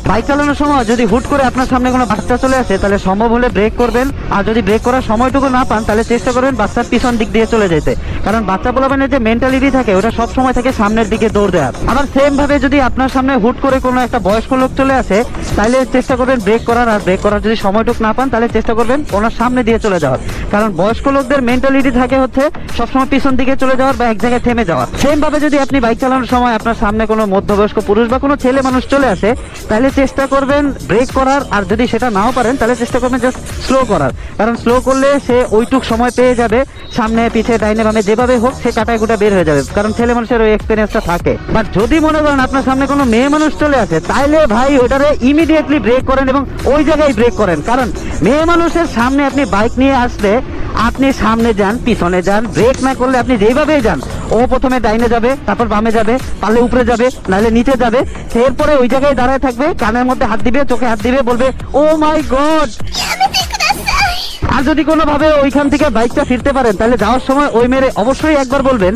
Bike চালানোর সময় যদি হুট করে আপনার সামনে কোনো বাচ্চা চলে আসে তাহলে সম্ভব হলে ব্রেক করবেন, আর যদি ব্রেক করার সময়টুকু না পান তাহলে চেষ্টা করবেন বাচ্চার পিছন দিক দিয়ে চলে যেতে, কারণ বাচ্চা পোলাপানের যে মেন্টালিটি থাকে ওটা সব সময় থাকে সামনের দিকে দৌড় দেওয়ার। আবার সেম ভাবে যদি আপনার সামনে হুট করে কোনো একটা বয়স্ক লোক চলে আসে তাহলে চেষ্টা করবেন ব্রেক করার, আর ব্রেক করার যদি সময়টুকু না পান তাহলে চেষ্টা করবেন ওনার সামনে দিয়ে চলে যাওয়ার, কারণ বয়স্ক লোকদের মেন্টালিটি থাকে হচ্ছে সবসময় পিছন দিকে চলে যাওয়ার বা এক জায়গায় থেমে যাওয়ার। সেম ভাবে যদি আপনি বাইক চালানোর সময় আপনার সামনে কোনো মধ্যবয়স্ক পুরুষ বা কোনো ছেলে মানুষ চলে আসে তাহলে চেষ্টা করবেন ব্রেক করার, আর যদি সেটা নাও পারেন তাহলে চেষ্টা করবেন জাস্ট স্লো করার, কারণ স্লো করলে সে ওইটুক সময় পেয়ে যাবে সামনে পিছে ডাইনে বামে যেভাবে হোক সে কাটায় গুটা বের হয়ে যাবে, কারণ ছেলে মানুষের ওই এক্সপিরিয়েন্সটা থাকে। বাট যদি মনে করেন আপনার সামনে কোনো মেয়ে মানুষ চলে আসে তাহলে ভাই ওটারে ইমিডিয়েটলি ব্রেক করেন এবং ওই জায়গায় ব্রেক করেন, কারণ মেয়ে মানুষের সামনে আপনি বাইক নিয়ে আসলে আপনি সামনে যান পিছনে যান, ব্রেক না করলে আপনি যেভাবেই যান ও প্রথমে ডাইনে যাবে, তারপর বামে যাবে, পারলে উপরে যাবে, নাহলে নিচে যাবে, এরপরে ওই জায়গায় দাঁড়ায় থাকবে, কানের মধ্যে হাত দিবে, চোখে হাত দিবে, বলবে ও মাই গড। আর যদি কোনোভাবে ওইখান থেকে বাইকটা ফিরতে পারেন তাহলে যাওয়ার সময় ওই মেরে অবশ্যই একবার বলবেন